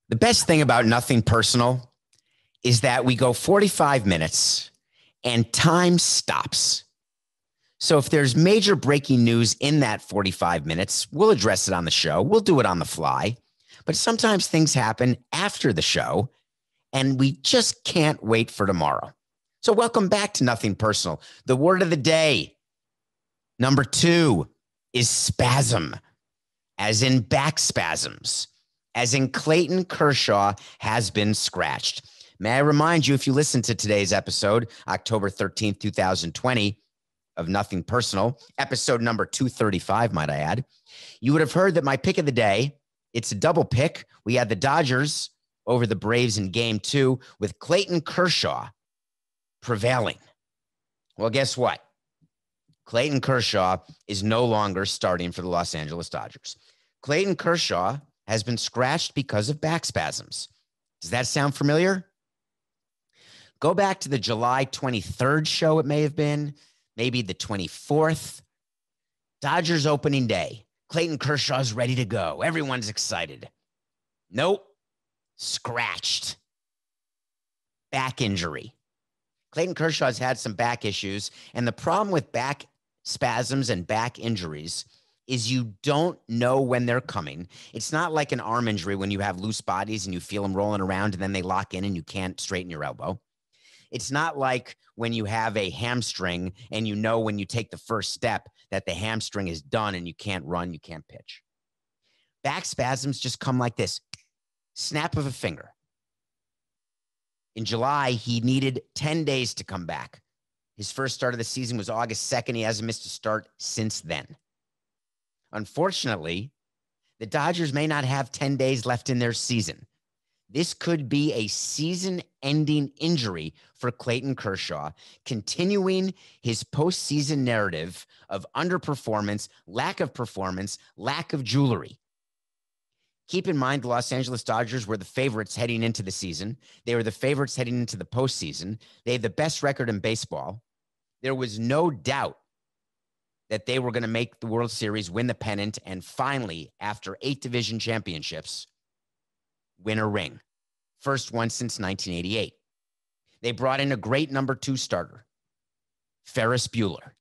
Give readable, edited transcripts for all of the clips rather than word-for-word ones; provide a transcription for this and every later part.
The best thing about Nothing Personal is that we go 45 minutes and time stops. So if there's major breaking news in that 45 minutes, we'll address it on the show. We'll do it on the fly. But sometimes things happen after the show, and we just can't wait for tomorrow. So welcome back to Nothing Personal. The word of the day, number 2, is spasm, as in back spasms, as in Clayton Kershaw has been scratched. May I remind you, if you listen to today's episode, October 13th, 2020, of Nothing Personal, episode number 235, might I add, you would have heard that my pick of the day, it's a double pick. We had the Dodgers over the Braves in game 2 with Clayton Kershaw prevailing. Well, guess what? Clayton Kershaw is no longer starting for the Los Angeles Dodgers. Clayton Kershaw has been scratched because of back spasms. Does that sound familiar? Go back to the July 23rd show, it may have been, maybe the 24th. Dodgers opening day. Clayton Kershaw's ready to go. Everyone's excited. Nope. Scratched. Back injury. Clayton Kershaw's had some back issues, and the problem with back spasms and back injuries is you don't know when they're coming. It's not like an arm injury when you have loose bodies and you feel them rolling around and then they lock in and you can't straighten your elbow. It's not like when you have a hamstring and you know when you take the first step that the hamstring is done and you can't run, you can't pitch. Back spasms just come like this, snap of a finger. In July, he needed 10 days to come back. His first start of the season was August 2nd. He hasn't missed a start since then. Unfortunately, the Dodgers may not have 10 days left in their season. This could be a season-ending injury for Clayton Kershaw, continuing his postseason narrative of underperformance, lack of jewelry. Keep in mind, the Los Angeles Dodgers were the favorites heading into the season. They were the favorites heading into the postseason. They had the best record in baseball. There was no doubt that they were going to make the World Series, win the pennant, and finally, after 8 division championships, win a ring. First one since 1988. They brought in a great number 2 starter, Ferris Bueller.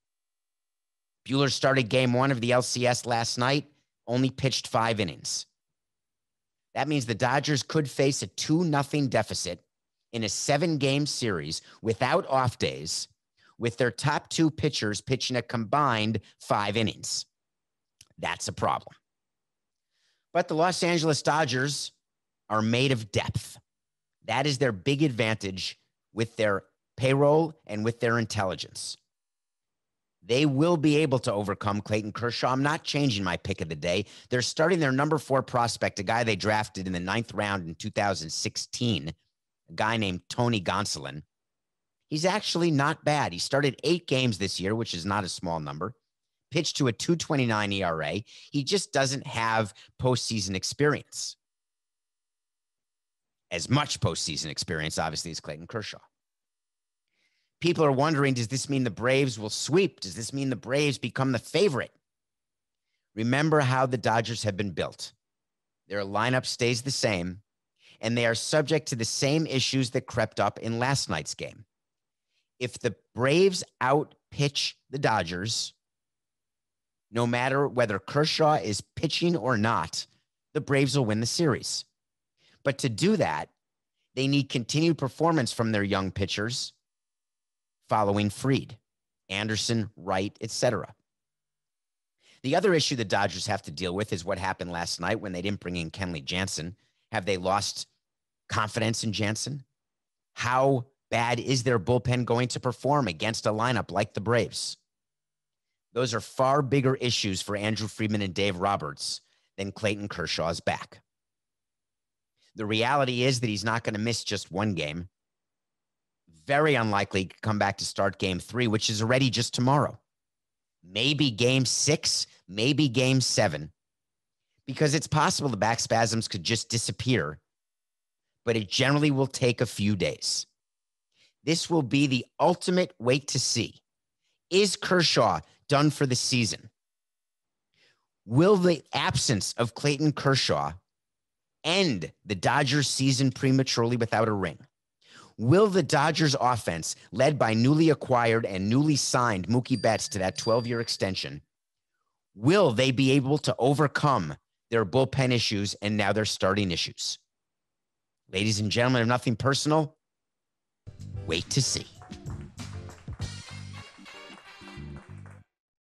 Bueller started game 1 of the LCS last night, only pitched 5 innings. That means the Dodgers could face a 2-0 deficit in a 7-game series without off days, with their top 2 pitchers pitching a combined 5 innings. That's a problem. But the Los Angeles Dodgers are made of depth. That is their big advantage with their payroll and with their intelligence. They will be able to overcome Clayton Kershaw. I'm not changing my pick of the day. They're starting their number 4 prospect, a guy they drafted in the 9th round in 2016, a guy named Tony Gonsolin. He's actually not bad. He started 8 games this year, which is not a small number, pitched to a 2.29 ERA. He just doesn't have postseason experience. As much postseason experience, obviously, as Clayton Kershaw. People are wondering, does this mean the Braves will sweep? Does this mean the Braves become the favorite? Remember how the Dodgers have been built. Their lineup stays the same, and they are subject to the same issues that crept up in last night's game. If the Braves outpitch the Dodgers, no matter whether Kershaw is pitching or not, the Braves will win the series. But to do that, they need continued performance from their young pitchers following Fried, Anderson, Wright, etc. The other issue the Dodgers have to deal with is what happened last night when they didn't bring in Kenley Jansen. Have they lost confidence in Jansen? How bad is their bullpen going to perform against a lineup like the Braves? Those are far bigger issues for Andrew Friedman and Dave Roberts than Clayton Kershaw's back. The reality is that he's not going to miss just 1 game. Very unlikely to come back to start game 3, which is already just tomorrow. Maybe game 6, maybe game 7. Because it's possible the back spasms could just disappear, but it generally will take a few days. This will be the ultimate wait to see. Is Kershaw done for the season? Will the absence of Clayton Kershaw end the Dodgers season prematurely without a ring? Will the Dodgers offense, led by newly acquired and newly signed Mookie Betts to that 12-year extension, will they be able to overcome their bullpen issues and now their starting issues? Ladies and gentlemen, if nothing personal, wait to see.